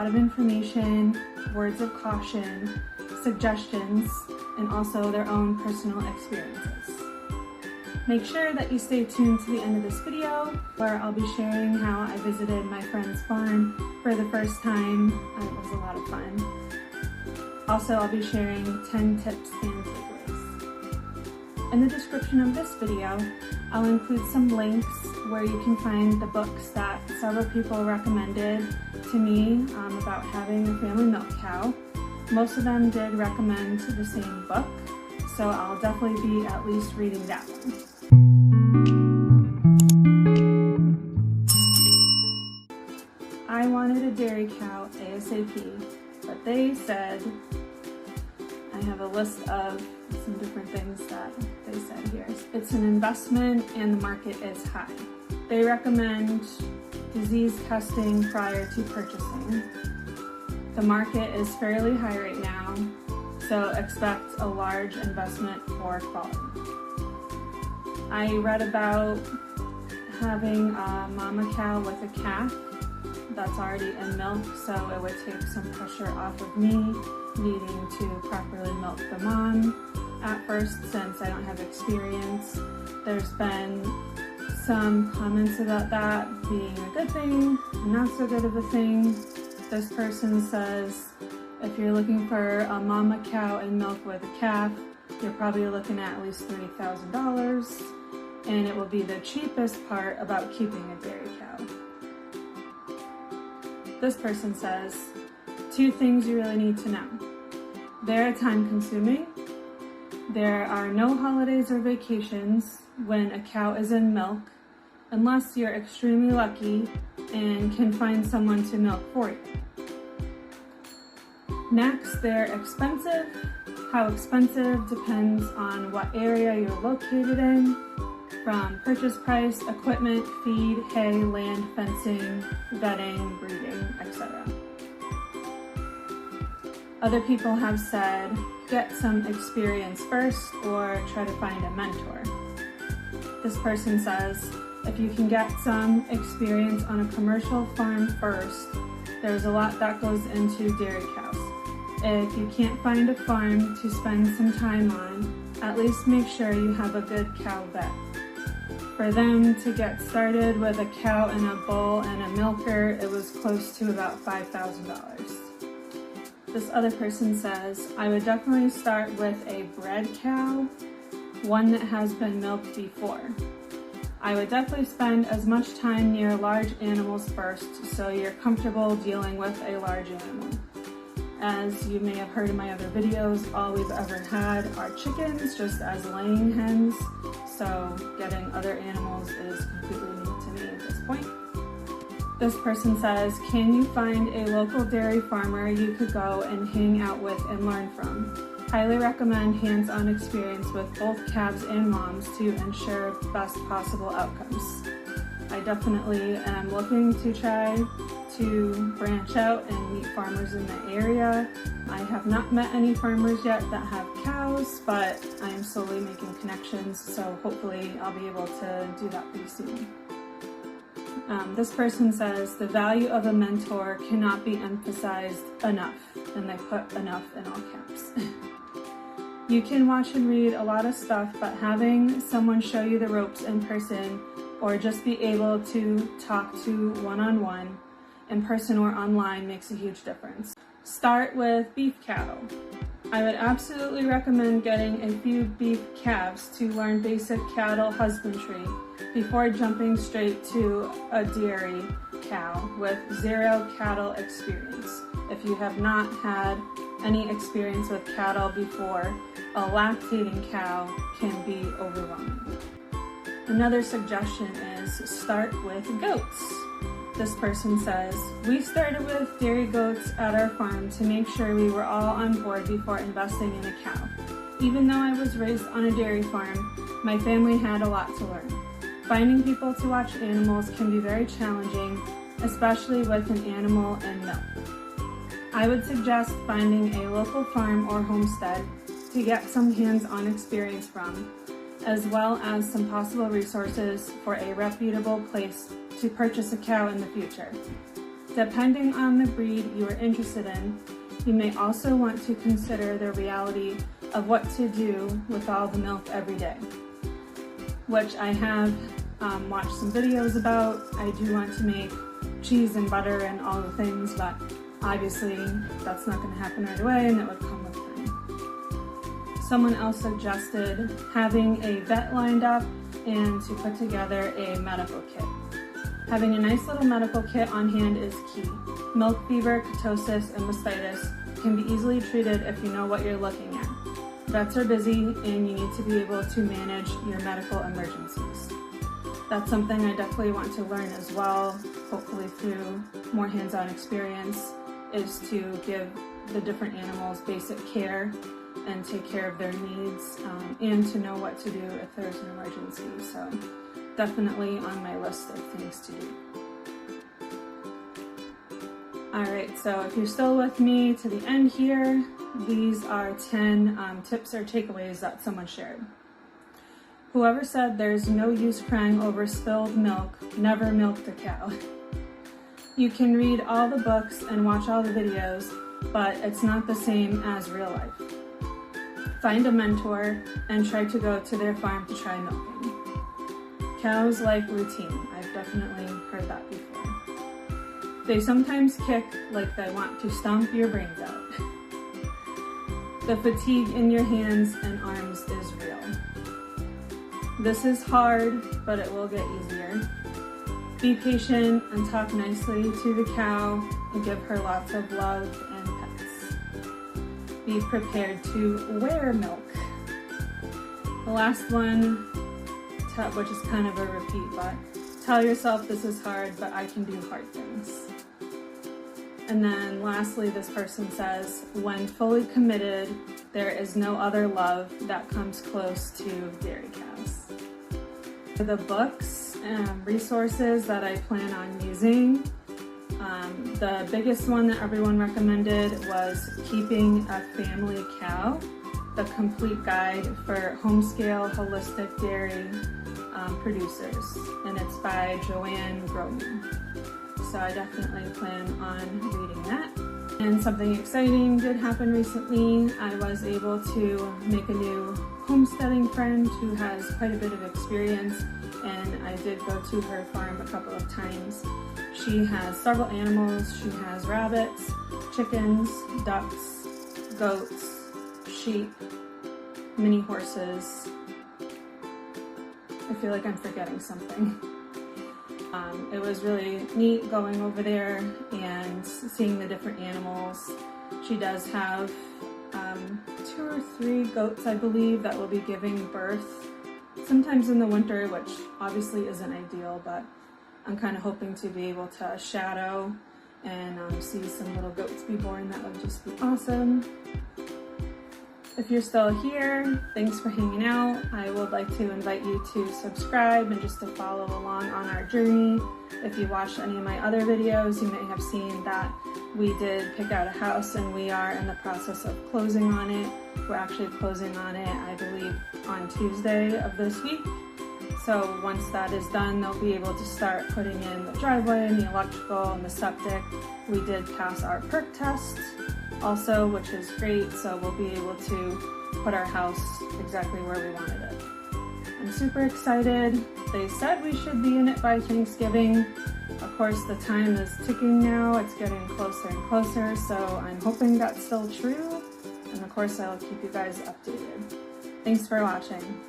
A lot of information, words of caution, suggestions, and also their own personal experiences. Make sure that you stay tuned to the end of this video, where I'll be sharing how I visited my friend's farm for the first time. It was a lot of fun. Also, I'll be sharing 10 tips and takeaways. In the description of this video, I'll include some links where you can find the books that several people recommended to me about having a family milk cow. Most of them did recommend the same book, so I'll definitely be at least reading that one. I wanted a dairy cow ASAP, but they said, I have a list of some different things that they said here. It's an investment and the market is high. They recommend disease testing prior to purchasing. The market is fairly high right now, so expect a large investment for quality. I read about having a mama cow with a calf that's already in milk, so it would take some pressure off of me needing to properly milk the mom at first, since I don't have experience. There's been some comments about that being a good thing, not so good of a thing. This person says if you're looking for a mama cow and milk with a calf, you're probably looking at least $30,000, and it will be the cheapest part about keeping a dairy cow. This person says 2 things you really need to know. They're time consuming. There are no holidays or vacations when a cow is in milk, unless you're extremely lucky and can find someone to milk for you. Next, they're expensive. How expensive depends on what area you're located in, from purchase price, equipment, feed, hay, land, fencing, vetting, breeding, etc. Other people have said, get some experience first or try to find a mentor. This person says, if you can get some experience on a commercial farm first, there's a lot that goes into dairy cows. If you can't find a farm to spend some time on, at least make sure you have a good cow vet. For them to get started with a cow and a bull and a milker, it was close to about $5,000. This other person says, I would definitely start with a bred cow, one that has been milked before. I would definitely spend as much time near large animals first, so you're comfortable dealing with a large animal. As you may have heard in my other videos, all we've ever had are chickens, just as laying hens, so getting other animals is completely new to me at this point. This person says, can you find a local dairy farmer you could go and hang out with and learn from? Highly recommend hands-on experience with both calves and moms to ensure best possible outcomes. I definitely am looking to try to branch out and meet farmers in the area. I have not met any farmers yet that have cows, but I am slowly making connections, so hopefully I'll be able to do that pretty soon. This person says, the value of a mentor cannot be emphasized enough, and they put enough in all caps. You can watch and read a lot of stuff, but having someone show you the ropes in person, or just be able to talk to one-on-one, in person or online, makes a huge difference. Start with beef cattle. I would absolutely recommend getting a few beef calves to learn basic cattle husbandry before jumping straight to a dairy cow with 0 cattle experience. If you have not had any experience with cattle before, a lactating cow can be overwhelming. Another suggestion is start with goats. This person says, we started with dairy goats at our farm to make sure we were all on board before investing in a cow. Even though I was raised on a dairy farm, my family had a lot to learn. Finding people to watch animals can be very challenging, especially with an animal in milk. I would suggest finding a local farm or homestead to get some hands-on experience from, as well as some possible resources for a reputable place to purchase a cow in the future. Depending on the breed you are interested in, you may also want to consider the reality of what to do with all the milk every day, which I have watched some videos about. I do want to make cheese and butter and all the things, but obviously that's not going to happen right away, and it would come with time. Someone else suggested having a vet lined up and to put together a medical kit. Having a nice little medical kit on hand is key. Milk fever, ketosis, and mastitis can be easily treated if you know what you're looking at. Vets are busy and you need to be able to manage your medical emergencies. That's something I definitely want to learn as well, hopefully through more hands-on experience, is to give the different animals basic care and take care of their needs, and to know what to do if there's an emergency. So definitely on my list of things to do. Alright, so if you're still with me to the end here, these are 10 tips or takeaways that someone shared. Whoever said there's no use crying over spilled milk never milked a cow. You can read all the books and watch all the videos, but it's not the same as real life. Find a mentor and try to go to their farm to try milking. Cows like routine. I've definitely heard that before. They sometimes kick like they want to stomp your brains out. The fatigue in your hands and arms is real. This is hard, but it will get easier. Be patient and talk nicely to the cow and give her lots of love and pets. Be prepared to wear milk. The last one, which is kind of a repeat, but tell yourself this is hard, but I can do hard things. And then lastly, this person says, when fully committed, there is no other love that comes close to dairy cows. The books and resources that I plan on using, the biggest one that everyone recommended was Keeping a Family Cow, the complete guide for home-scale holistic dairy producers, and it's by Joanne Groman. So I definitely plan on reading that. And something exciting did happen recently. I was able to make a new homesteading friend who has quite a bit of experience, and I did go to her farm a couple of times. She has several animals. She has rabbits, chickens, ducks, goats, sheep, mini horses. I feel like I'm forgetting something. It was really neat going over there and seeing the different animals. She does have 2 or 3 goats, I believe, that will be giving birth sometimes in the winter, which obviously isn't ideal, but I'm kind of hoping to be able to shadow and see some little goats be born. That would just be awesome. If you're still here, thanks for hanging out. I would like to invite you to subscribe and just to follow along on our journey. If you watched any of my other videos, you may have seen that we did pick out a house and we are in the process of closing on it. We're actually closing on it, I believe, on Tuesday of this week. So once that is done, they'll be able to start putting in the driveway and the electrical and the septic. We did pass our perk test also, which is great, so we'll be able to put our house exactly where we wanted it. I'm super excited. They said we should be in it by Thanksgiving. Of course, the time is ticking now. It's getting closer and closer, so I'm hoping that's still true. And of course, I'll keep you guys updated. Thanks for watching.